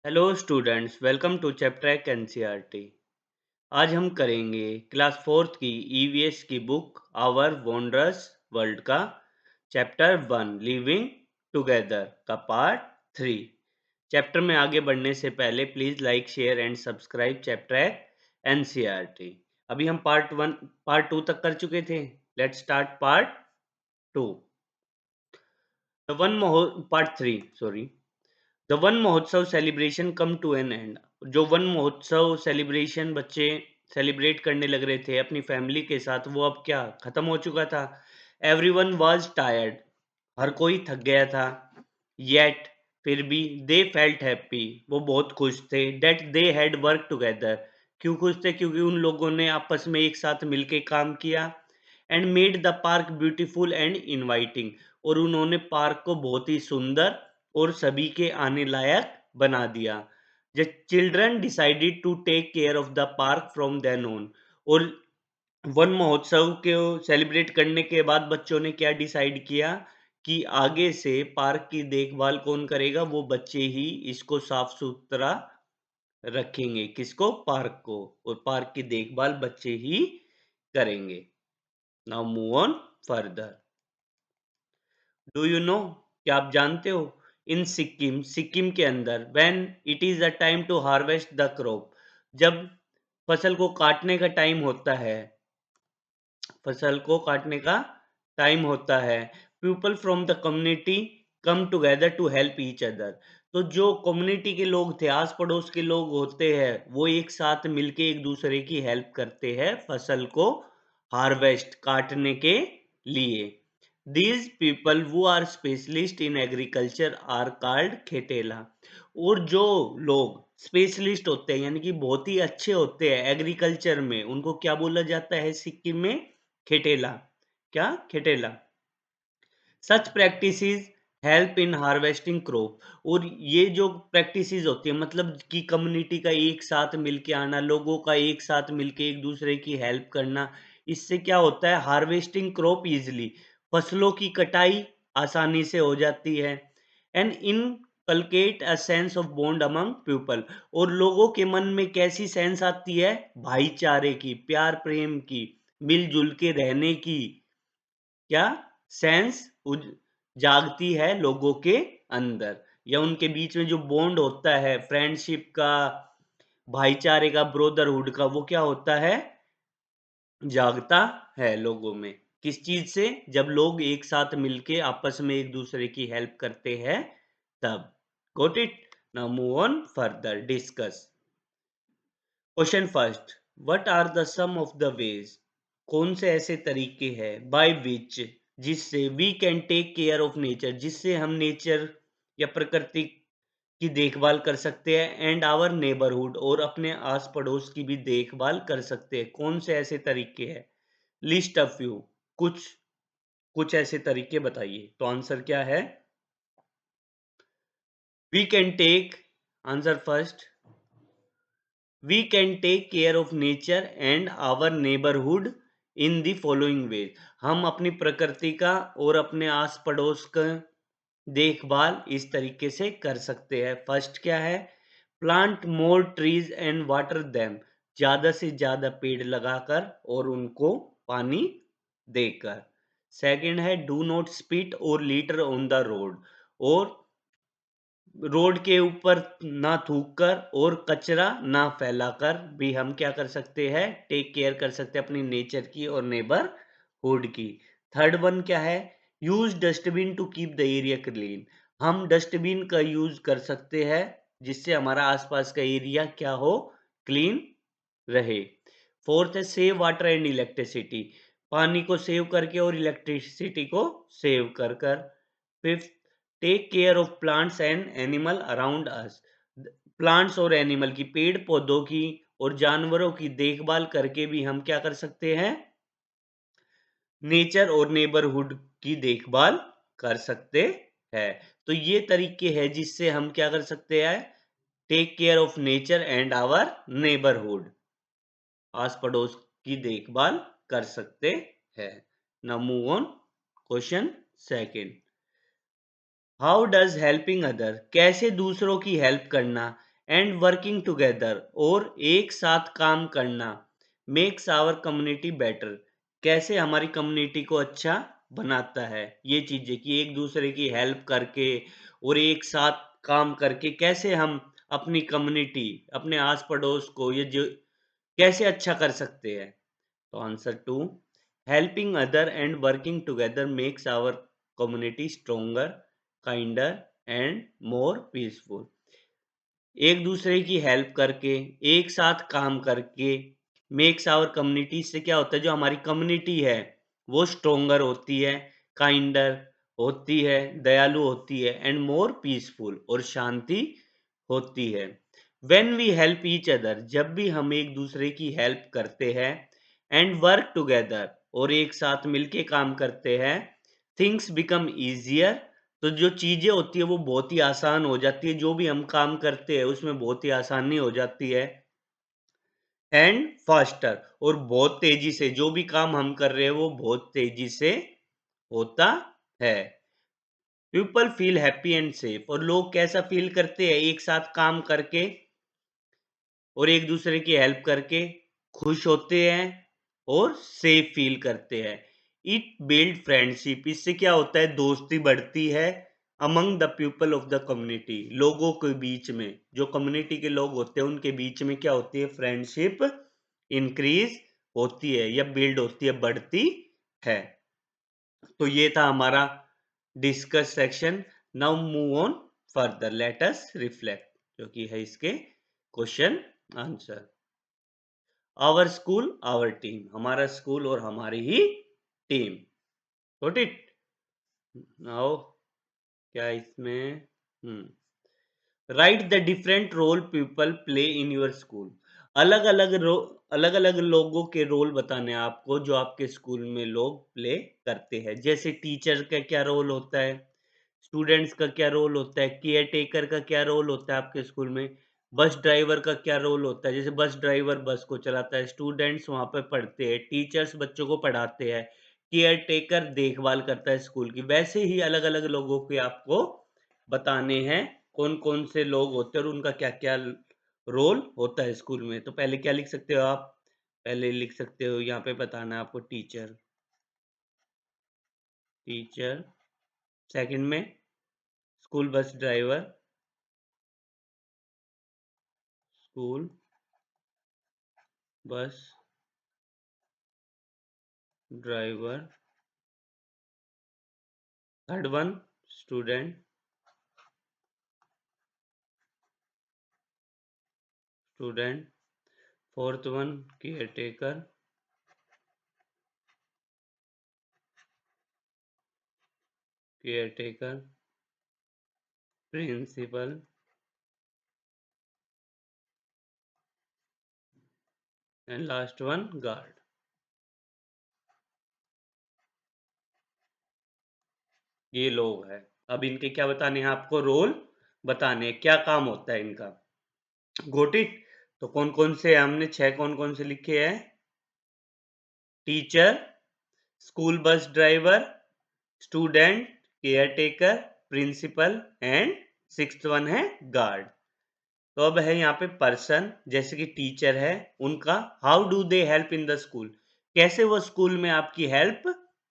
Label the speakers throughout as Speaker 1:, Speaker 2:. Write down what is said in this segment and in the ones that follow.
Speaker 1: Hello students, welcome to chapter NCERT. आज हम करेंगे क्लास फोर्थ की ईवीएस की बुक आवर वंडरस वर्ल्ड का चैप्टर 1 लिविंग टुगेदर का पार्ट 3। चैप्टर में आगे बढ़ने से पहले please like share and subscribe chapter NCERT. अभी हम पार्ट 2 तक कर चुके थे। Let's start part 2। Part 3 sorry. The Van Mahotsav celebration come to an end. जो वन महोत्सव सेलिब्रेशन बच्चे सेलिब्रेट करने लग रहे थे अपनी फैमिली के साथ, वो अब क्या खत्म हो चुका था। Everyone was tired. हर कोई थक गया था। येट फिर भी दे फेल्ट हैप्पी। वो बहुत खुश थे। That they had work together. क्यों खुश थे? क्योंकि उन लोगों ने आपस में एक साथ मिलके काम किया। And made the park beautiful and inviting. और उन्होंने पार्क को बहुत ही सुंदर और सभी के आने लायक बना दिया। The children decided to take care of the park from then on. और वन महोत्सव के सेलिब्रेट करने के बाद बच्चों ने क्या डिसाइड किया कि आगे से पार्क की देखभाल कौन करेगा? वो बच्चे ही इसको साफ सुथरा रखेंगे। किसको? पार्क को। और पार्क की देखभाल बच्चे ही करेंगे। Now move on further. Do you know? क्या आप जानते हो? इन सिक्किम, सिक्किम के अंदर when it is a time to harvest the crop, जब फसल को काटने का टाइम होता है, फसल को काटने का टाइम होता है, people from the community come together to help each other. तो जो कम्युनिटी के लोग थे, आस पड़ोस के लोग होते हैं, वो एक साथ मिलके एक दूसरे की हेल्प करते हैं फसल को हार्वेस्ट काटने के लिए। These people who are specialist in agriculture are called Khetela. और जो लोग स्पेशलिस्ट होते हैं यानी कि बहुत ही अच्छे होते हैं एग्रीकल्चर में, उनको क्या बोला जाता है सिक्किम में? खेटेला। क्या? Khetela. Such practices help in harvesting crop. और ये जो प्रैक्टिसेस होती है, मतलब कि कम्युनिटी का एक साथ मिलके आना, लोगों का एक साथ मिलके एक दूसरे की हेल्प करना, इससे क्या होता है? हार्वेस्टिंग क्रॉप इजिली, फसलों की कटाई आसानी से हो जाती है। And inculcate a sense of bond among people. और लोगों के मन में कैसी सेंस आती है? भाईचारे की, प्यार प्रेम की, मिलजुल के रहने की। क्या? सेंस जागती है लोगों के अंदर, या उनके बीच में जो बॉन्ड होता है फ्रेंडशिप का, भाईचारे का, ब्रोदरहुड का, वो क्या होता है? जागता है लोगों में। किस चीज से? जब लोग एक साथ मिलके आपस में एक दूसरे की हेल्प करते हैं तब। Got it? Now move on further discuss. Question first, what are the some of the ways? कौन से ऐसे तरीके हैं बाय विच, जिससे we can take care of nature, जिससे हम नेचर या प्रकृति की देखभाल कर सकते हैं, एंड आवर नेबरहुड, और अपने आस पड़ोस की भी देखभाल कर सकते हैं। कौन से ऐसे तरीके हैं? लिस्ट ऑफ यू, कुछ कुछ ऐसे तरीके बताइए। तो आंसर क्या है? We can take, answer first, we can take care of nature and our neighborhood in the following ways। हम अपनी प्रकृति का और अपने आस पड़ोस का देखभाल इस तरीके से कर सकते हैं। फर्स्ट क्या है? Plant more trees and water them. ज्यादा से ज्यादा पेड़ लगाकर और उनको पानी देकर। सेकंड है डू नॉट स्पिट और लीटर ऑन द रोड। और रोड के ऊपर ना थूक कर और कचरा ना फैलाकर भी हम क्या कर सकते हैं? टेक केयर कर सकते हैं अपनी नेचर की और नेबरहुड की। थर्ड वन क्या है? Use dustbin to keep the area clean. हम डस्टबिन का यूज कर सकते हैं जिससे हमारा आसपास का एरिया क्या हो? क्लीन रहे। फोर्थ है सेव वाटर एंड इलेक्ट्रिसिटी। पानी को सेव करके और इलेक्ट्रिसिटी को सेव कर कर। Fifth, take care of plants and animal around us. Plants और एनिमल की, पेड़ पौधों की और जानवरों की देखभाल करके भी हम क्या कर सकते हैं? नेचर और नेबरहुड की देखभाल कर सकते हैं। तो ये तरीके हैं जिससे हम क्या कर सकते हैं? Take care of nature and our neighbourhood, आस पड़ोस की देखभाल कर सकते हैं। Now move on question second. How does helping other, कैसे दूसरों की हेल्प करना, एंड वर्किंग टुगेदर और एक साथ काम करना मेक्स आवर कम्युनिटी बेटर, कैसे हमारी कम्युनिटी को अच्छा बनाता है ये चीजें कि एक दूसरे की हेल्प करके और एक साथ काम करके कैसे हम अपनी कम्युनिटी अपने आस पड़ोस को ये जो कैसे अच्छा कर सकते हैं। तो answer two, helping other and working together makes our community stronger, kinder and more peaceful. एक दूसरे की हेल्प करके, एक साथ काम करके मेक्स आवर कम्युनिटी से क्या होता है जो हमारी कम्युनिटी है वो स्ट्रोंगर होती है, काइंडर होती है, दयालु होती है एंड मोर पीसफुल और शांति होती है। When we help each other, जब भी हम एक दूसरे की हेल्प करते हैं एंड वर्क टुगेदर और एक साथ मिलके काम करते हैं, थिंग्स बिकम ईजियर, तो जो चीज़ें होती है वो बहुत ही आसान हो जाती है, जो भी हम काम करते हैं उसमें बहुत ही आसानी हो जाती है एंड फास्टर, और बहुत तेज़ी से जो भी काम हम कर रहे हैं वो बहुत तेज़ी से होता है। People feel happy and safe, और लोग कैसा फील करते हैं एक साथ काम करके और एक दूसरे की हेल्प करके खुश होते हैं और सेफ फील करते हैं। इट बिल्ड फ्रेंडशिप, इससे क्या होता है दोस्ती बढ़ती है among the people of the community, लोगों के बीच में, जो कम्युनिटी के लोग होते हैं उनके बीच में क्या होती है फ्रेंडशिप इंक्रीज होती है या बिल्ड होती है, बढ़ती है। तो ये था हमारा discuss section. Now move on further, let us reflect, जो कि है इसके question answer. Our school our team, हमारा स्कूल और हमारी ही टीम। Got it. नाउ क्या इसमें write the different role people play in your school, अलग अलग अलग अलग लोगों के रोल बताने हैं आपको जो आपके स्कूल में लोग प्ले करते हैं। जैसे टीचर का क्या रोल होता है, स्टूडेंट्स का क्या रोल होता है, केयर टेकर का क्या रोल होता है आपके स्कूल में, बस ड्राइवर का क्या रोल होता है, जैसे बस ड्राइवर बस को चलाता है, स्टूडेंट्स वहाँ पे पढ़ते हैं, टीचर्स बच्चों को पढ़ाते हैं, केयर टेकर देखभाल करता है स्कूल की। वैसे ही अलग-अलग लोगों के आपको बताने हैं, कौन-कौन से लोग होते हैं और उनका क्या-क्या रोल होता है स्कूल में। तो पहले क्या लिख सकते हो आप? पहले लिख सकते हो यहाँ पे बताना है आपको टीचर, टीचर, सेकंड में school bus driver, school bus driver, third one student, student, fourth one caretaker, caretaker, principal and last one guard. ये लोग हैं। अब इनके क्या बताने हैं आपको रोल बताने हैं, क्या काम होता है इनका। Got it. तो कौन-कौन से हमने 6 कौन-कौन से लिखे हैं? Teacher, school bus driver, student, caretaker, principal and sixth one है गार्ड। तो अब है यहाँ पे पर्सन, जैसे कि टीचर है, उनका how do they help in the school, कैसे वो स्कूल में आपकी हेल्प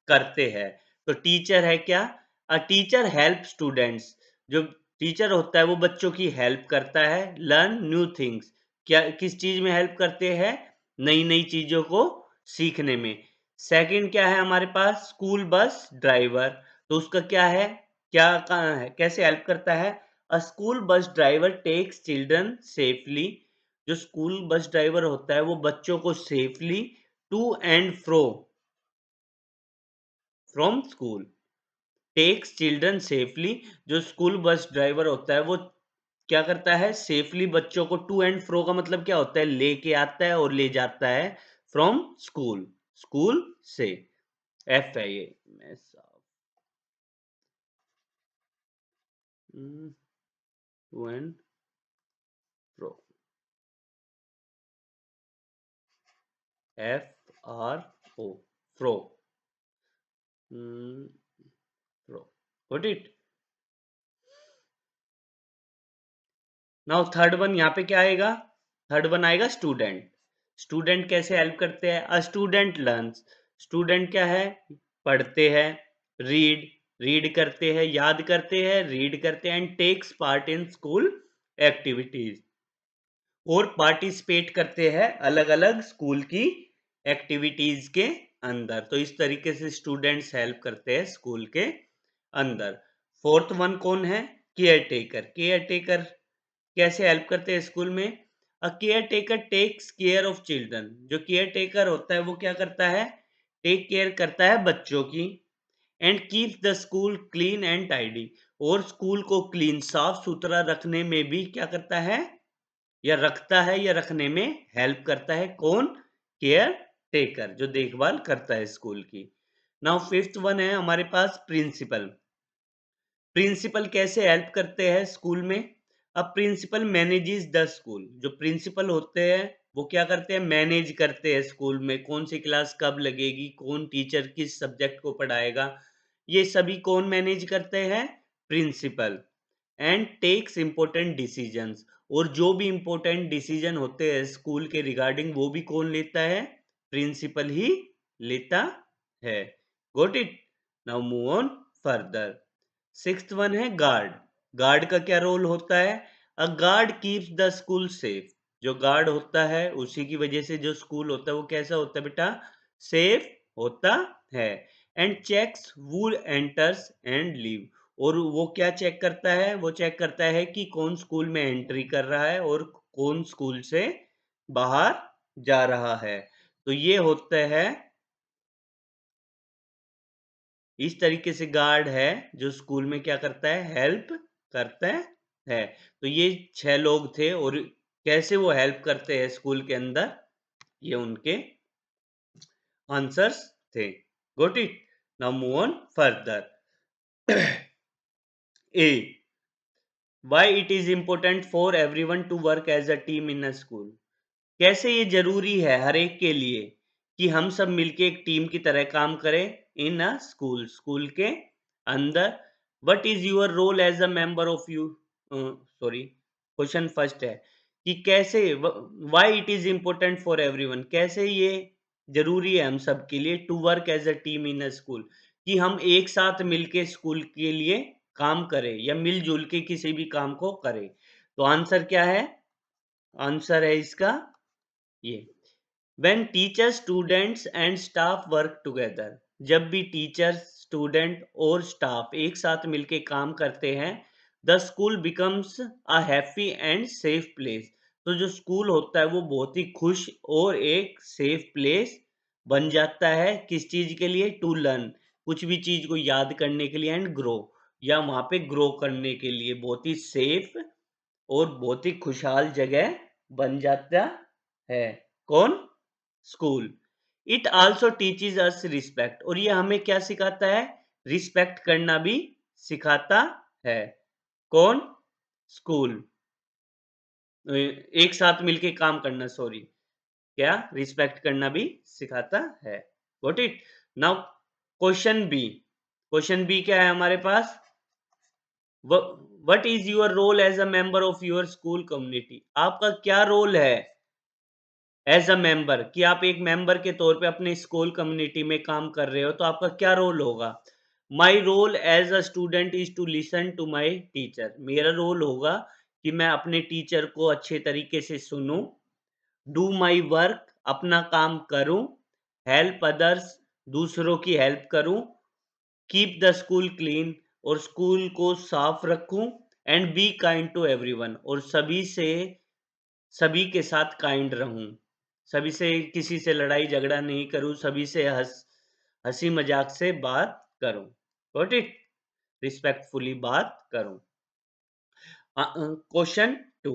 Speaker 1: करते हैं। तो टीचर है क्या, अ टीचर हेल्प स्टूडेंट्स, जो टीचर होता है वो बच्चों की हेल्प करता है लर्न न्यू थिंग्स, क्या किस चीज में हेल्प करते हैं, नई नई चीजों को सीखने में। सेकंड क्या है हमारे पास स्कूल बस ड्राइवर, तो उसका क्या है, क्या कहाँ है, कैसे हेल्प करता है, a school bus driver takes children safely, जो स्कूल बस ड्राइवर होता है वो बच्चों को safely to and fro from school, takes children safely, जो स्कूल बस ड्राइवर होता है वो क्या करता है सेफली बच्चों को, टू एंड फ्रो का मतलब क्या होता है लेके आता है और ले जाता है फ्रॉम स्कूल, स्कूल से। एफ है ये, to and fro, F R O, fro, fro, got it. Now third one यहाँ पे क्या आएगा? थर्ड वन आएगा स्टूडेंट। स्टूडेंट कैसे हेल्प करते हैं? A student learns. स्टूडेंट क्या है? पढ़ते हैं, रीड रीड करते हैं, याद करते हैं, रीड करते हैं and takes part in school activities, और पार्टिसिपेट करते हैं अलग-अलग स्कूल की एक्टिविटीज के अंदर। तो इस तरीके से स्टूडेंट्स हेल्प करते हैं स्कूल के अंदर। फोर्थ वन कौन है? Caretaker. केयर टेकर कैसे हेल्प करते हैं स्कूल में? A caretaker takes care of children. जो केयर टेकर होता है वो क्या करता है? टेक केयर करता है बच्चों की and keeps the school clean and tidy, और स्कूल को क्लीन साफ सुथरा रखने में भी क्या करता है या रखता है या रखने में हेल्प करता है। कौन? केयर टेकर, जो देखभाल करता है स्कूल की। नाउ फिफ्थ वन है हमारे पास प्रिंसिपल। प्रिंसिपल कैसे हेल्प करते हैं स्कूल में? अब प्रिंसिपल मैनेजेस द स्कूल। जो प्रिंसिपल होते हैं वो क्या करते हैं? मैनेज करते हैं स्कूल में कौन सी क्लास कब लगेगी, कौन टीचर किस सब्जेक्ट को पढ़ाएगा, ये सभी कौन मैनेज करते हैं? Principal. And takes important decisions, और जो भी इम्पोर्टेंट डिसीजन होते हैं स्कूल के रिगार्डिंग वो भी कौन लेता है? प्रिंसिपल ही लेता है। Got it? Now move on further. Sixth one है गार्ड। गार्ड का क्या रोल होता है? A guard keeps the school safe. जो गार्ड होता है उसी की वजह से जो स्कूल होता है वो कैसा होता है बेटा? सेफ होता है। And checks who enters and leave, और वो क्या चेक करता है? वो चेक करता है कि कौन स्कूल में एंट्री कर रहा है और कौन स्कूल से बाहर जा रहा है। तो ये होता है, इस तरीके से गार्ड है जो स्कूल में क्या करता है? हेल्प करता है। तो ये 6 लोग थे, और कैसे वो हेल्प करते हैं स्कूल के अंदर, ये उनके आंसर्स थे। Got it? Now move on further. A, why it is important for everyone to work as a team in a school. कैसे ये जरूरी है हर एक के लिए कि हम सब मिलके एक टीम की तरह काम करें इन अ स्कूल, स्कूल के अंदर। What is your role as a member of you, sorry, question first है कि कैसे, why it is important for everyone, कैसे ये जरूरी है हम सब के लिए to work as a team in a school, कि हम एक साथ मिलके स्कूल के लिए काम करें या मिलजुल के किसी भी काम को करें। तो आंसर क्या है? आंसर है इसका ये, when teachers students and staff work together. जब भी टीचर्स, स्टूडेंट और स्टाफ एक साथ मिलके काम करते हैं, the school becomes a happy and safe place. तो जो स्कूल होता है वो बहुत ही खुश और एक सेफ प्लेस बन जाता है। किस चीज के लिए? टू लर्न, कुछ भी चीज को याद करने के लिए, एंड ग्रो, या वहां पे ग्रो करने के लिए बहुत ही सेफ और बहुत ही खुशहाल जगह बन जाता है। कौन? School. It also teaches us respect, और ये हमें क्या सिखाता है? रिस्पेक्ट करना भी सिखाता है। कौन? स्कूल। एक साथ मिलके काम करना, सॉरी, क्या? रिस्पेक्ट करना भी सिखाता है। Got it? Now question B. Question B क्या है हमारे पास? What is your role as a member of your school community. आपका क्या रोल है एज अ मेंबर, कि आप एक मेंबर के तौर पे अपने स्कूल कम्युनिटी में काम कर रहे हो, तो आपका क्या रोल होगा? My role as a student is to listen to my teacher. मेरा रोल होगा कि मैं अपने टीचर को अच्छे तरीके से सुनूं, डू माई वर्क, अपना काम करूं, हेल्प अदर्स, दूसरों की हेल्प करूं, कीप द स्कूल क्लीन, और स्कूल को साफ रखूं, and be kind to everyone, और सभी के साथ काइंड रहूं, सभी से, किसी से लड़ाई झगड़ा नहीं करूं, सभी से हंसी मजाक से बात करूं। Got it? रिस्पेक्टफुली बात करूं। Question two,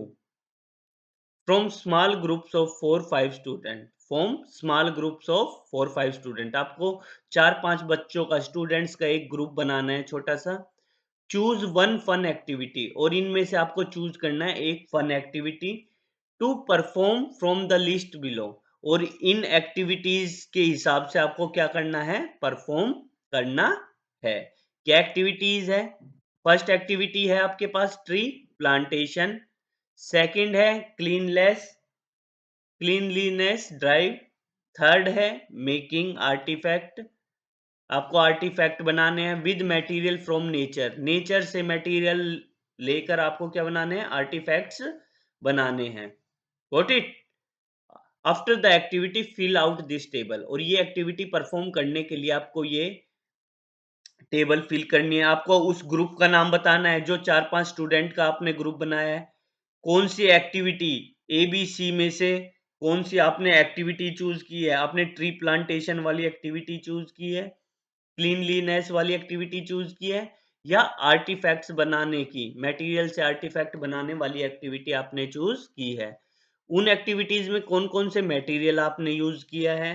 Speaker 1: from small groups of 4-5 student, from small groups of 4-5 student, आपको 4-5 बच्चों का, स्टूडेंट्स का एक ग्रुप बनाना है छोटा सा। चूज वन फन एक्टिविटी, और इनमें से आपको चूज करना है एक fun activity to perform from the list below, और इन एक्टिविटीज के हिसाब से आपको क्या करना है? परफॉर्म करना है। क्या एक्टिविटीज है? फर्स्ट एक्टिविटी है आपके पास ट्री प्लांटेशन, सेकंड है क्लीनलीनेस ड्राइव। थर्ड है मेकिंग आर्टिफैक्ट, आपको आर्टिफैक्ट बनाने हैं with material from nature, nature से मटेरियल लेकर आपको क्या बनाने हैं, आर्टिफैक्ट्स बनाने हैं। Got it. After the activity fill out this table, और ये एक्टिविटी परफॉर्म करने के लिए आपको ये टेबल फिल करनी है। आपको उस ग्रुप का नाम बताना है जो 4-5 स्टूडेंट का आपने ग्रुप बनाया है। कौन सी एक्टिविटी ए बी सी में से कौन सी आपने एक्टिविटी चूज की है, आपने ट्री प्लांटेशन वाली एक्टिविटी चूज की है, क्लीनलीनेस वाली एक्टिविटी चूज की है, या आर्टिफैक्ट्स बनाने की, मटेरियल से आर्टिफैक्ट बनाने वाली एक्टिविटी आपने चूज की है। उन एक्टिविटीज में कौन कौन से मटेरियल आपने यूज किया है,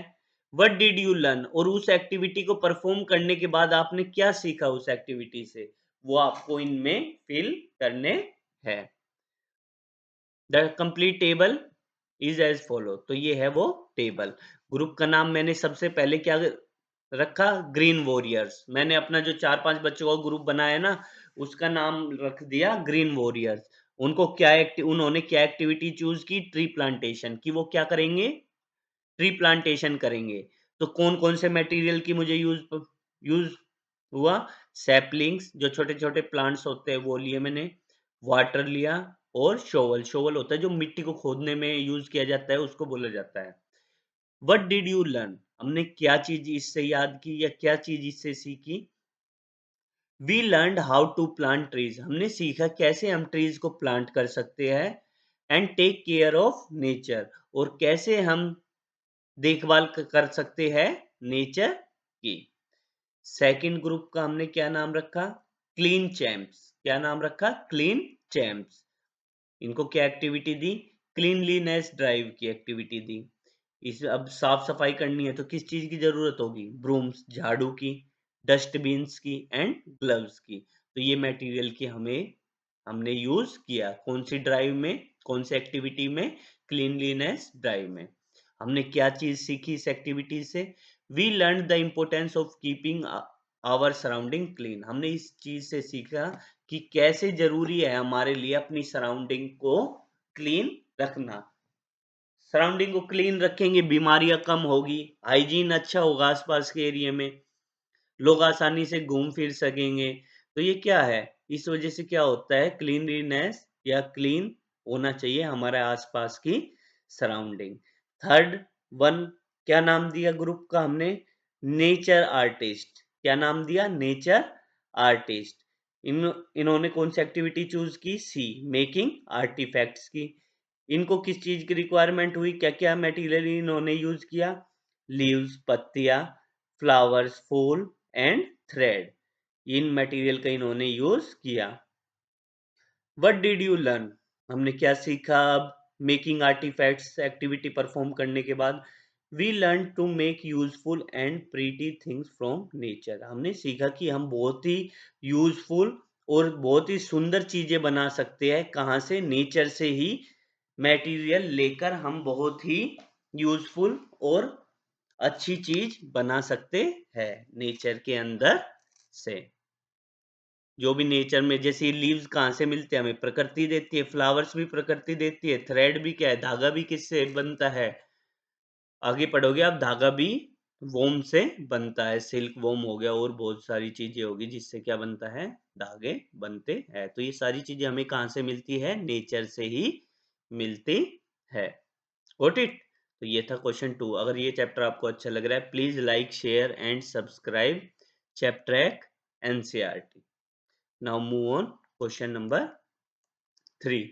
Speaker 1: व्हाट डिड यू लर्न, और उस एक्टिविटी को परफॉर्म करने के बाद आपने क्या सीखा उस एक्टिविटी से, वो आपको इनमें फिल करने हैं। The complete table is as follow, तो ये है वो टेबल। ग्रुप का नाम मैंने सबसे पहले क्या रखा, ग्रीन वॉरियर्स। मैंने अपना जो 4-5 बच्चों का ग्रुप बनाया ना, उसका नाम रख दिया ग्रीन वॉरियर्स। उनको उन्होंने क्या एक्टिविटी चूज की, ट्री प्लांटेशन की, वो क्या करेंगे, ट्री प्लांटेशन करेंगे। तो कौन कौन से मटेरियल की मुझे यूज हुआ, सैपलिंग्स जो छोटे छोटे प्लांट्स होते हैं वो लिए मैंने, वाटर लिया, और शोवल, शोवल होता है जो मिट्टी को खोदने में यूज किया जाता है, उसको बोला जाता है। व्हाट डिड यू लर्न, हमने क्या चीज इससे याद की या क्या चीज इससे सीखी, we learn how to plant trees, हमने सीखा कैसे हम ट्रीज को प्लांट कर सकते हैं, and take care of nature, और कैसे हम देखभाल कर सकते हैं नेचर की। सेकंड ग्रुप का हमने क्या नाम रखा, क्लीन चैम्प्स, क्या नाम रखा, क्लीन चैम्प्स। इनको क्या एक्टिविटी दी, क्लीनलीनेस ड्राइव की एक्टिविटी दी। इस अब साफ सफाई करनी है तो किस चीज की जरूरत होगी, ब्रूम्स, झाड़ू की, डस्टबिन्स की, एंड ग्लव्स की। तो ये मटेरियल की हमने यूज किया कौन सी ड्राइव में, कौन सी एक्टिविटी में, क्लीनलीनेस ड्राइव में। हमने क्या चीज सीखी इस एक्टिविटी से, we learn the importance of keeping our surrounding clean, हमने इस चीज से सीखा कि कैसे जरूरी है हमारे लिए अपनी सराउंडिंग को क्लीन रखना। सराउंडिंग को क्लीन रखेंगे बीमारियां कम होगी, हाइजीन अच्छा होगा आसपास के एरिया में, लोग आसानी से घूम फिर सकेंगे। तो ये क्या है, इस वजह से क्या होता है, क्लीनलीनेस या क्लीन होना चाहिए हमारे आसपास की सराउंडिंग। थर्ड वन, क्या नाम दिया ग्रुप का हमने, नेचर आर्टिस्ट, क्या नाम दिया, नेचर आर्टिस्ट। इन्होंने कौन सी एक्टिविटी चूज की, सी, मेकिंग आर्टिफैक्ट्स की। इनको किस चीज की रिक्वायरमेंट हुई, क्या क्या मटेरियल इन्होंने यूज किया, लीव्स, पत्तियां, फ्लावर्स, फूल, एंड थ्रेड, इन मटेरियल का इन्होंने यूज किया। व्हाट डिड यू लर्न, हमने क्या सीखा अब मेकिंग आर्टिफैक्ट्स एक्टिविटी परफॉर्म करने के बाद, we learn to make useful and pretty things from nature, हमने सीखा कि हम बहुत ही यूजफुल और बहुत ही सुंदर चीजें बना सकते हैं, कहाँ से, नेचर से ही मटेरियल लेकर हम बहुत ही यूजफुल और अच्छी चीज बना सकते हैं नेचर के अंदर से। जो भी नेचर में, जैसे लीव्स कहाँ से मिलते हैं, हमें प्रकृति देती है, फ्लावर्स भी प्रकृति देती है, थ्रेड भी क्या है, धागा भी किससे बनता है, आगे पढ़ोगे आप, धागा भी वोम से बनता है, सिल्क वोम हो गया और बहुत सारी चीजें होगी जिससे क्या बनता है, धागे बनते हैं। तो ये सारी चीजें हमें कहाँ से मिलती है, नेचर से ही मिलती है। Got it. तो ये था क्वेश्चन 2। अगर ये चैप्टर आपको अच्छा लग रहा है please like share and subscribe chapter NCERT. Now move on question number 3,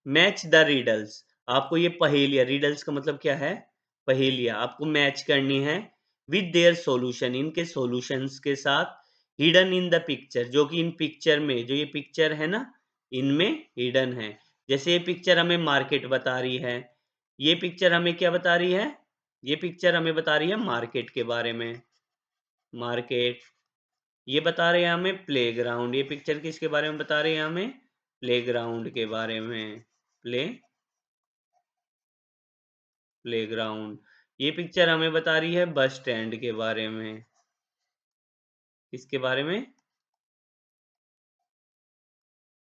Speaker 1: match the riddles. आपको ये पहेलियां, रिडल्स का मतलब क्या है, पहेलियां आपको मैच करनी है विद देयर सॉल्यूशन, इनके सॉल्यूशंस के साथ, हिडन इन द पिक्चर, जो कि इन पिक्चर में, जो ये पिक्चर है ना, इनमें हिडन है। जैसे ये पिक्चर हमें मार्केट बता रही है, ये पिक्चर हमें क्या बता रही है, ये पिक्चर हमें बता रही है मार्केट के बारे में, मार्केट। ये बता रहे हैं हमें प्लेग्राउंड, ये पिक्चर किसके बारे में बता रहे हैं हमें, प्लेग्राउंड के बारे में, प्लेग्राउंड। ये पिक्चर हमें बता रही है बस स्टैंड के बारे में, किसके बारे में,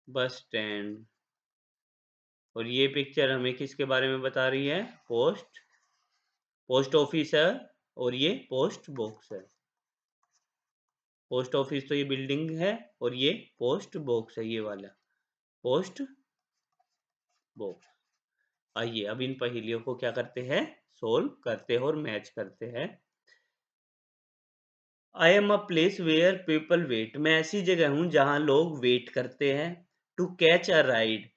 Speaker 1: बस स्टैंड। और ये पिक्चर हमें किसके बारे में बता रही है? पोस्ट ऑफिस है और ये पोस्ट बॉक्स है। पोस्ट ऑफिस तो ये बिल्डिंग है और ये पोस्ट बॉक्स है, ये वाला पोस्ट बॉक्स। आइए अब इन पहेलियों को क्या करते हैं? सोल्व करते हैं और मैच करते हैं। I am a place where people wait. मैं ऐसी जगह हूँ जहाँ लोग वेट करते हैं। टू कैच अ राइड,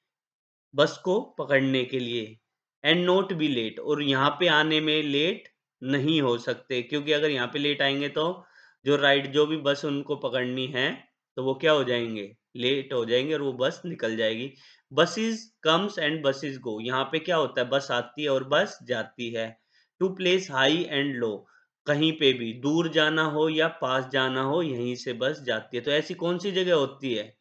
Speaker 1: बस को पकड़ने के लिए। एंड नॉट बी लेट, और यहाँ पे आने में लेट नहीं हो सकते, क्योंकि अगर यहाँ पे लेट आएंगे तो जो भी बस उनको पकड़नी है तो वो क्या हो जाएंगे? लेट हो जाएंगे और वो बस निकल जाएगी। बसेस कम्स एंड बसेस गो, यहाँ पे क्या होता है? बस आती है और बस जाती है। To place high and low, कहीं पे भी दूर जाना हो या पास जाना हो, यहीं से बस जाती है। तो ऐसी कौन सी जगह होती है?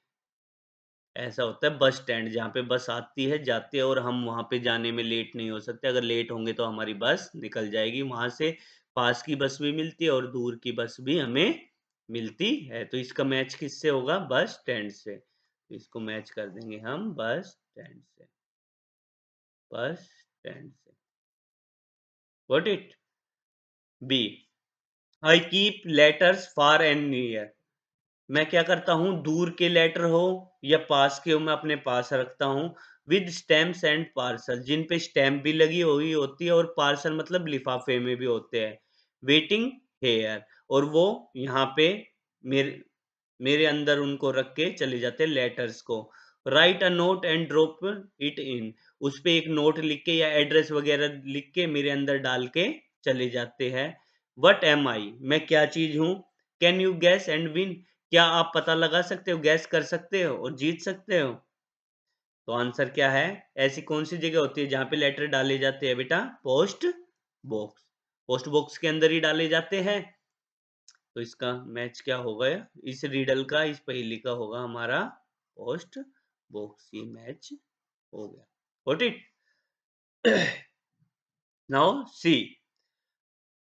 Speaker 1: ऐसा होता है बस स्टैंड, जहाँ पे बस आती है, जाती है और हम वहाँ पे जाने में लेट नहीं हो सकते। अगर लेट होंगे तो हमारी बस निकल जाएगी। वहाँ से पास की बस भी मिलती है और दूर की बस भी हमें मिलती है। तो इसका मैच किससे होगा? बस स्टैंड से। तो इसको मैच कर देंगे हम बस स्टैंड से। बस स्टैंड से। Got it? B, I keep letters far and near. मैं क्या करता हूँ? दूर के लेटर हो या पास के हो, मैं अपने पास रखता हूँ। विद स्टैम्प्स एंड पार्सल, जिन पे स्टैम्प भी लगी हुई होती है और पार्सल मतलब लिफाफे में भी होते हैं। वेटिंग हेयर, और वो यहाँ पे मेरे मेरे अंदर उनको रख के चले जाते हैं लेटर्स को। Right a note and drop it in, उस पे एक नोट लिख के या एड्रेस वगैरह लिख के मेरे अंदर डाल के चले जाते हैं। व्हाट एम आई, मैं क्या चीज हूँ? Can you gas and win, क्या आप पता लगा सकते हो, गैस कर सकते हो और जीत सकते हो? तो आंसर क्या है? ऐसी कौन सी जगह होती है जहां पे लेटर डाले जाते हैं बेटा? Post box. पोस्ट बॉक्स के अंदर ही डाले जाते हैं। तो इसका मैच क्या होगा? इस रीडल का, इस पहेली का होगा हमारा पोस्ट बॉक्स। ये मैच हो गया। Got it? Now see,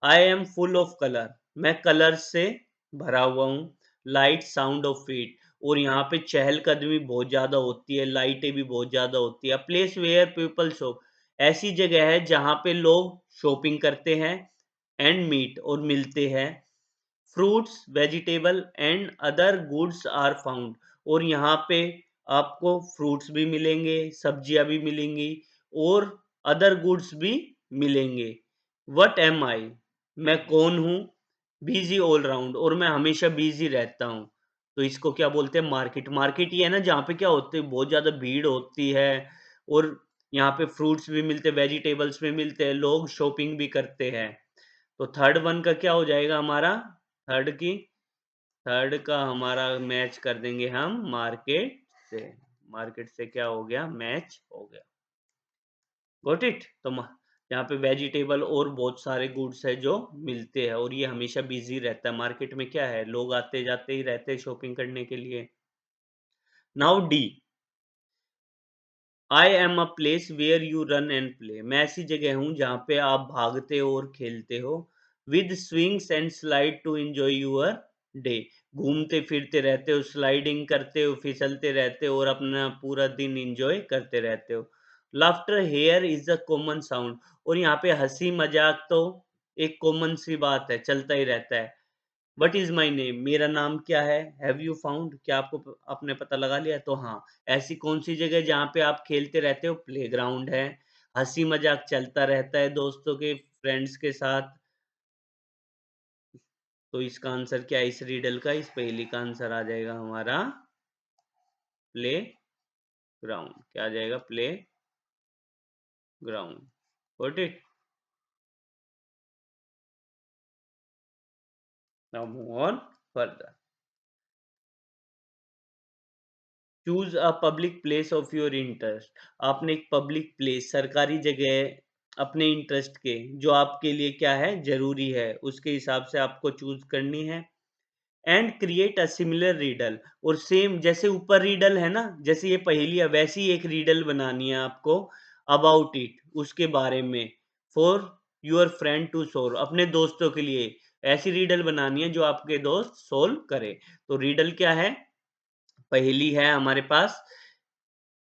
Speaker 1: I am full of colour. मैं कलर से भरा हुआ हूँ। लाइट साउंड ऑफ फीट, और यहाँ पे चहलकदमी बहुत ज्यादा होती है, लाइटें भी बहुत ज्यादा होती है। प्लेस वेयर पीपल शॉप, ऐसी जगह है जहाँ पे लोग शॉपिंग करते हैं। एंड मीट, और मिलते हैं। Fruits vegetable and other goods are found, और यहाँ पे आपको फ्रूट्स भी मिलेंगे, सब्जियां भी मिलेंगी और अदर गुड्स भी मिलेंगे। व्हाट एम आई, मैं कौन हूँ? बिजी ऑल राउंड, और मैं हमेशा बिजी रहता हूँ। तो इसको क्या बोलते हैं? मार्केट। मार्केट ये है ना जहाँ पे क्या होते है, बहुत ज्यादा भीड़ होती है और यहाँ पे फ्रूट्स भी मिलते हैं, वेजिटेबल्स भी मिलते हैं, लोग शॉपिंग भी करते हैं। तो थर्ड वन का क्या हो जाएगा हमारा? थर्ड की थर्ड का हमारा मैच कर देंगे हम मार्केट से। मार्केट से क्या हो गया? मैच हो गया। Got it? तो यहाँ पे वेजिटेबल और बहुत सारे गुड्स है जो मिलते हैं, और ये हमेशा बिजी रहता है। मार्केट में क्या है? लोग आते जाते ही रहते हैं शॉपिंग करने के लिए। Now D, I am a place where you run and play. मैं ऐसी जगह हूँ जहाँ पे आप भागते हो और खेलते हो। With swings and slide to enjoy your day, घूमते फिरते रहते हो, स्लाइडिंग करते हो, फिसलते रहते हो और अपना पूरा दिन एंजॉय करते रहते हो। Laughter here is a common sound, और यहाँ पे हंसी मजाक तो एक कॉमन सी बात है, चलता ही रहता है। व्हाट इज माई नेम, मेरा नाम क्या है? हैव यू फाउंड, क्या आपने पता लगा लिया? तो हाँ, ऐसी कौन सी जगह जहाँ पे आप खेलते रहते हो? प्लेग्राउंड है। हंसी मजाक चलता रहता है दोस्तों के, फ्रेंड्स के साथ। तो इसका आंसर क्या है? इस रीडल का, इस पहेली का आंसर आ जाएगा हमारा प्ले ग्राउंड। क्या आ जाएगा? Play ground. Got it? Now move on further. Choose a public place of your interest. आपने एक पब्लिक प्लेस, सरकारी जगह अपने इंटरेस्ट के, जो आपके लिए क्या है, जरूरी है, उसके हिसाब से आपको चूज करनी है। एंड क्रिएट अ सिमिलर रीडल, और सेम जैसे ऊपर रीडल है ना, जैसे ये पहेली है, वैसी ही एक रीडल बनानी है आपको। अबाउट इट, उसके बारे में। For your friend to solve, अपने दोस्तों के लिए ऐसी रीडल बनानी है जो आपके दोस्त सोल्व करे। तो रीडल क्या है? पहेली है हमारे पास।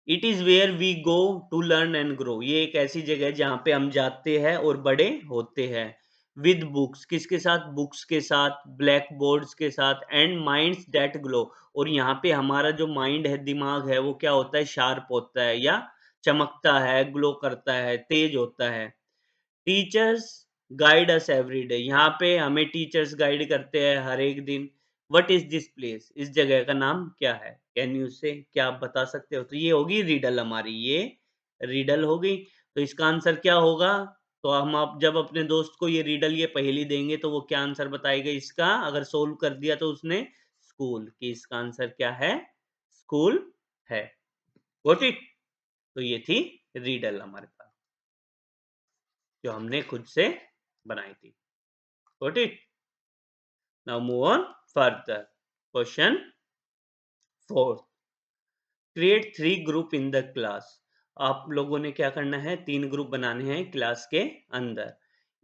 Speaker 1: It is where we go to learn and grow, ये एक ऐसी जगह है जहाँ पे हम जाते हैं और बड़े होते हैं। विद बुक्स, किसके साथ? बुक्स के साथ, ब्लैक बोर्ड्स के साथ एंड माइंड्स दैट ग्लो, और यहाँ पे हमारा जो माइंड है, दिमाग है, वो क्या होता है? शार्प होता है या चमकता है, ग्लो करता है, तेज होता है। Teachers guide us every day, यहाँ पे हमें टीचर्स गाइड करते हैं हर एक दिन। व्हाट इज दिस प्लेस, इस जगह का नाम क्या है? कैन यू से, क्या आप बता सकते हो? तो ये होगी रिडल हमारी, ये रिडल हो गई। तो इसका आंसर क्या होगा? तो हम आप जब अपने दोस्त को ये रिडल, ये पहेली देंगे तो वो क्या आंसर बताएगा इसका? अगर सोल्व कर दिया तो उसने, स्कूल, कि इसका आंसर क्या है? स्कूल है। Got it? तो ये थी रिडल हमारे पास, जो हमने खुद से बनाई थी। Got it? Now move on further. Question 4. Create 3 group in the class. आप लोगों ने क्या करना है? 3 ग्रुप बनाने हैं क्लास के अंदर।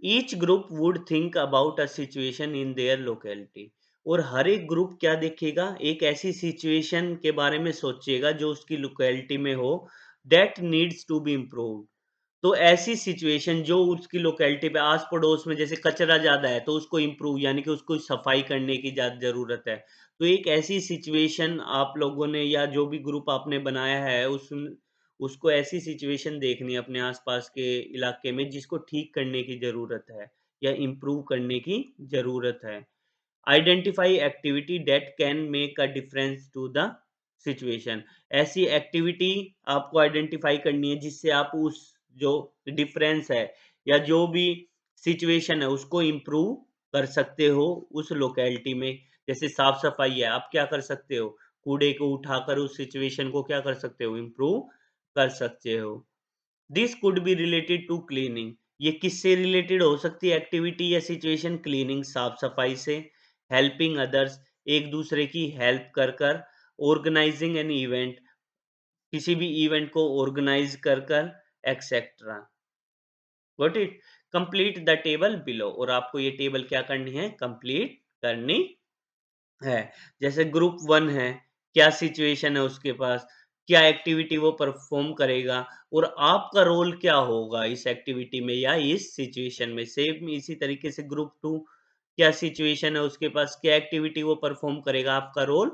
Speaker 1: Each group would think about a situation in their locality. और हर एक ग्रुप क्या देखेगा? एक ऐसी सिचुएशन के बारे में सोचेगा जो उसकी लोकेलिटी में हो, that needs to be improved. तो ऐसी सिचुएशन जो उसकी लोकेलिटी पे आस-पड़ोस में जैसे कचरा ज़्यादा है, तो उसको इम्प्रूव, यानी कि उसको सफाई करने की ज़रूरत है। तो एक ऐसी सिचुएशन आप लोगों ने, या जो भी ग्रुप आपने बनाया है, उसको ऐसी सिचुएशन देखनी है अपने आस-पास के इलाके में जिसको ठीक करने की ज़रूरत है या इम्प्रूव करने की ज़रूरत है। Identify activity that can make a difference to the situation. ऐसी एक्टिविटी आपको आइडेंटिफाई करनी है जिससे आप उस जो डिफरेंस है या जो भी सिचुएशन है उसको इम्प्रूव कर सकते हो उस लोकेलिटी में। जैसे साफ सफाई है, आप क्या कर सकते हो? कूड़े को उठाकर उस सिचुएशन को क्या कर सकते हो? इम्प्रूव कर सकते हो। This could be related to cleaning, ये किससे रिलेटेड हो सकती है एक्टिविटी या सिचुएशन? क्लीनिंग, साफ सफाई से। हेल्पिंग अदर्स, एक दूसरे की हेल्प कर कर। ऑर्गेनाइजिंग एन इवेंट, किसी भी इवेंट को ऑर्गेनाइज कर कर, etcetera. Got it? Complete the table below, और आपको ये टेबल क्या करनी है? कंप्लीट करनी है। जैसे ग्रुप 1 है, क्या सिचुएशन है उसके पास, क्या एक्टिविटी वो परफ़ॉर्म करेगा और आपका रोल क्या होगा इस एक्टिविटी में या इस सिचुएशन में। सेम इसी तरीके से ग्रुप 2, क्या सिचुएशन है उसके पास, क्या एक्टिविटी वो परफ़ॉर्म करेगा, आपका रोल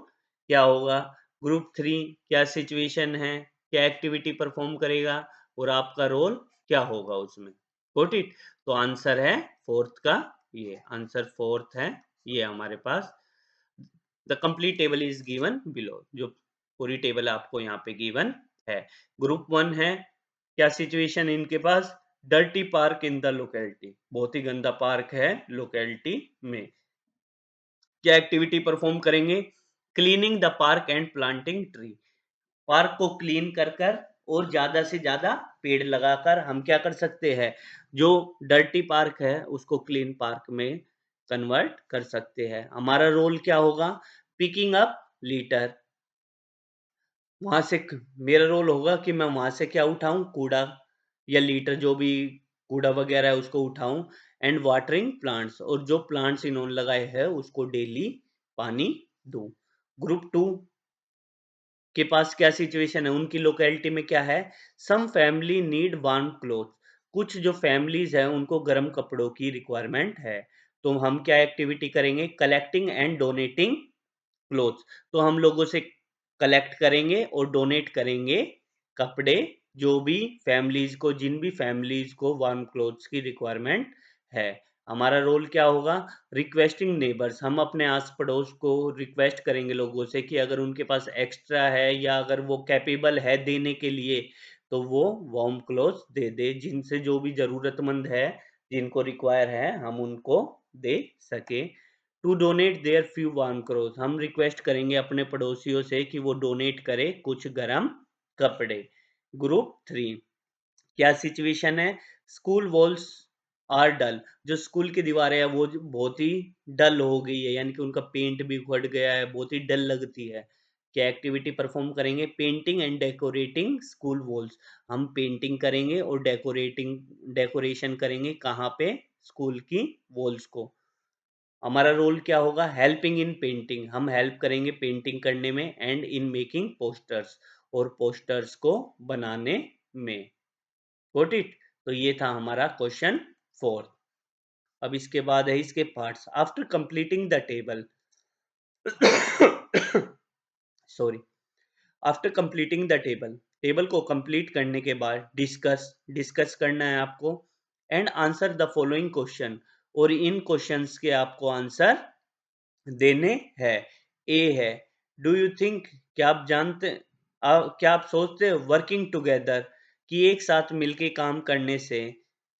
Speaker 1: क्या होगा। ग्रुप 3, क्या सिचुएशन है, क्या एक्टिविटी परफ़ॉर्म करेगा और आपका रोल क्या होगा उसमें। Got it? तो आंसर है 4th का, ये आंसर 4th है, ये हमारे पास। The complete table is given below, जो पूरी टेबल आपको यहाँ पे गिवन है। ग्रुप 1 है, क्या सिचुएशन है इनके पास? Dirty park in the locality, बहुत ही गंदा पार्क है लोकेलिटी में। क्या एक्टिविटी परफॉर्म करेंगे? Cleaning the park and planting tree, park को क्लीन कर कर और ज्यादा से ज्यादा पेड़ लगाकर हम क्या कर सकते हैं? जो डर्टी पार्क है उसको क्लीन पार्क में कन्वर्ट कर सकते हैं। हमारा रोल क्या होगा? पिकिंग अप लीटर, वहां से मेरा रोल होगा कि मैं वहां से क्या उठाऊं? कूड़ा या लीटर, जो भी कूड़ा वगैरह है उसको उठाऊं। एंड वाटरिंग प्लांट्स, और जो प्लांट्स इन्होंने लगाए हैं उसको डेली पानी दूं। ग्रुप 2 के पास क्या सिचुएशन है, उनकी लोकेलिटी में क्या है? Some family need warm cloth, कुछ जो फैमिलीज हैं उनको गर्म कपड़ों की रिक्वायरमेंट है। तो हम क्या एक्टिविटी करेंगे? कलेक्टिंग एंड डोनेटिंग क्लोथ्स, तो हम लोगों से कलेक्ट करेंगे और डोनेट करेंगे कपड़े, जो भी फैमिलीज को, जिन भी फैमिलीज को वार्म क्लोथ्स की रिक्वायरमेंट है। हमारा रोल क्या होगा? रिक्वेस्टिंग नेबर्स, हम अपने आस पड़ोस को रिक्वेस्ट करेंगे लोगों से कि अगर उनके पास एक्स्ट्रा है या अगर वो कैपेबल है देने के लिए, तो वो वार्म क्लोथ्स दे दे, जिनसे जो भी जरूरतमंद है, जिनको रिक्वायर है, हम उनको दे सके। To donate their few warm cloth, हम रिक्वेस्ट करेंगे अपने पड़ोसियों से कि वो डोनेट करे कुछ गर्म कपड़े। ग्रुप 3, क्या सिचुएशन है? स्कूल वॉल्स आर डल, जो स्कूल की दीवारें हैं वो बहुत ही डल हो गई है, यानी कि उनका पेंट भी उखड़ गया है, बहुत ही डल लगती है। क्या एक्टिविटी परफॉर्म करेंगे? Painting and decorating school walls, हम पेंटिंग करेंगे और डेकोरेशन करेंगे, कहाँ पे? स्कूल की वॉल्स को। हमारा रोल क्या होगा? हेल्पिंग इन पेंटिंग, हम हेल्प करेंगे पेंटिंग करने में, एंड इन मेकिंग पोस्टर्स, और पोस्टर्स को बनाने में। Got it? तो ये था हमारा क्वेश्चन 4। अब इसके बाद है इसके parts. After completing the table sorry, after completing the table, table को कंप्लीट करने के बाद डिस्कस करना है आपको, and answer the following question, और इन क्वेश्चंस के आपको आंसर देने हैं। ए है, डू यू थिंक, क्या आप जानते, क्या आप सोचते हो, वर्किंग टुगेदर, कि एक साथ मिलके काम करने से,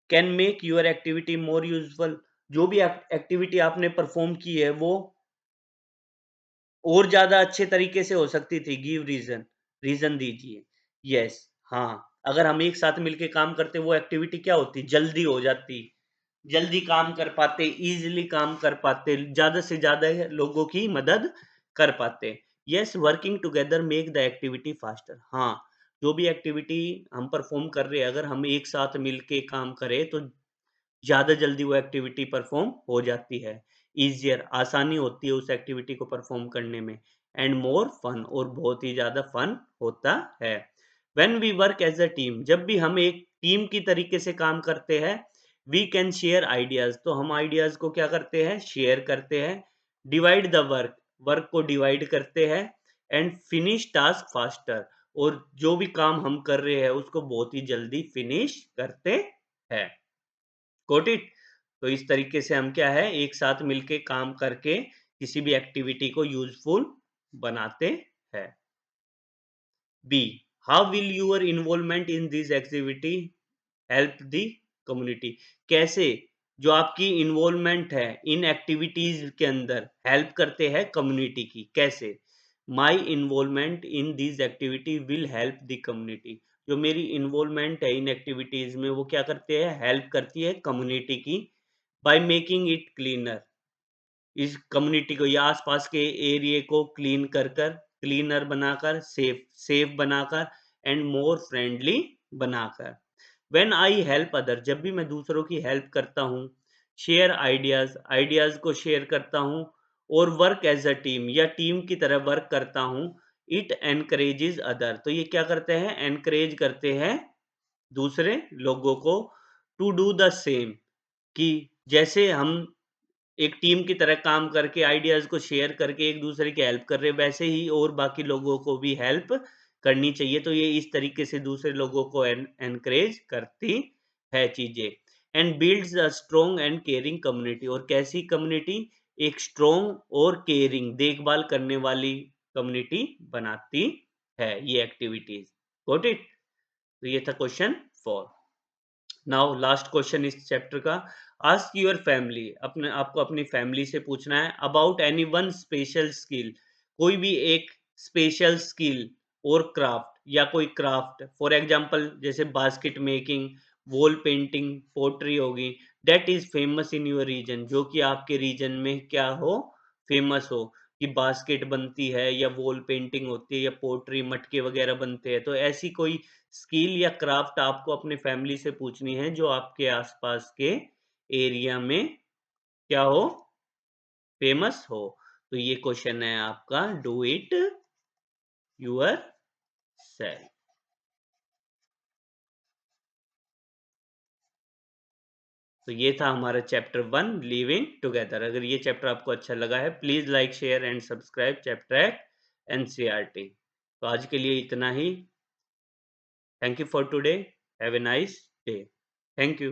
Speaker 1: can make your activity more useful, जो भी एक्टिविटी आपने परफॉर्म की है वो और ज़्यादा अच्छे तरीके से हो सकती थी। गिव रीज़न, रीज़न दीजिए। यस, हाँ, अगर हम एक साथ मिलके काम करते वो एक्टिविटी क्या होती? जल्दी हो जाती, जल्दी काम कर पाते, ईज़िली काम कर पाते, ज़्यादा से ज़्यादा लोगों की मदद कर पाते। Yes, working together make the activity faster. हाँ, जो भी एक्टिविटी हम परफ़ॉर्म कर रहे हैं, अगर हम एक साथ मिलके काम करें तो ज़्यादा जल्दी वो एक्टिविटी परफ़ॉर्म हो जाती है। ईज़ियर, आसानी होती है उस एक्टिविटी को परफ़ॉर्म करने में, एंड मोर फन, और बहुत ही ज़्यादा फन होता है। When we work as a team, जब भी हम एक टीम की तरीके से काम करते हैं, वी कैन शेयर आइडियाज़, तो हम आइडियाज़ को क्या करते हैं? शेयर करते हैं। डिवाइड द वर्क, वर्क को डिवाइड करते हैं, एंड फिनिश टास्क फास्टर, और जो भी काम हम कर रहे हैं उसको बहुत ही जल्दी फिनिश करते हैं। Got it? तो इस तरीके से हम क्या है, एक साथ मिलके काम करके किसी भी एक्टिविटी को यूज़फुल बनाते हैं। B, how will your involvement in this activity help the community, कैसे जो आपकी इन्वॉल्वमेंट है इन एक्टिविटीज के अंदर हेल्प करते हैं कम्युनिटी की? कैसे? My involvement in this activity will help the community, जो मेरी इन्वॉल्वमेंट है इन एक्टिविटीज में वो क्या करते हैं? हेल्प करती है कम्युनिटी की। बाय मेकिंग इट क्लीनर, इस कम्युनिटी को या आसपास के एरिया को क्लीनर बनाकर, सेफ बनाकर, एंड मोर फ्रेंडली बनाकर। व्हेन आई हेल्प अदर, जब भी मैं दूसरों की हेल्प करता हूँ, शेयर आइडियाज़ को शेयर करता हूँ, और वर्क एज़ अ टीम, या टीम की तरह वर्क करता हूँ, इट एनकरेजेस अदर, तो ये क्या करते हैं? एनकरेज करते हैं दूसरे लोगों को टू डू द सेम, कि जैसे हम एक टीम की तरह काम करके आइडियाज़ को शेयर करके एक दूसरे की हेल्प कर रहे हैं, वैसे ही और बाकी लोगों को भी हेल्प करनी चाहिए। तो ये इस तरीके से दूसरे लोगों को एनकरेज करती है चीज़ें। And builds a strong and caring community, और कैसी कम्युनिटी? एक स्ट्रॉन्ग और केयरिंग, देखभाल करने वाली कम्युनिटी बनाती है ये एक्टिविटीज़। Got it? तो ये था क्वेश्चन 4। नाउ लास्ट क्वेश्चन इस चैप्टर का। आस्क योर फैमिली, अपने आपको अपनी फैमिली से पूछना है about any one special skill, कोई भी एक स्पेशल स्किल और क्राफ्ट, या कोई क्राफ्ट, फॉर एग्जांपल जैसे basket making, wall painting, pottery होगी, that is famous in your region, जो कि आपके रीजन में क्या हो? फेमस हो, कि बास्केट बनती है या वॉल पेंटिंग होती है या पोट्री मटके वगैरह बनते हैं। तो ऐसी कोई स्किल या क्राफ्ट आपको अपने फैमिली से पूछनी है जो आपके आसपास के एरिया में क्या हो? फेमस हो। तो ये क्वेश्चन है आपका, डू इट यूर सेल्फ। तो ये था हमारा चैप्टर 1, लिविंग टुगेदर। अगर ये चैप्टर आपको अच्छा लगा है, please like, share and subscribe chapter NCERT. तो आज के लिए इतना ही। Thank you for today. Have a nice day. Thank you.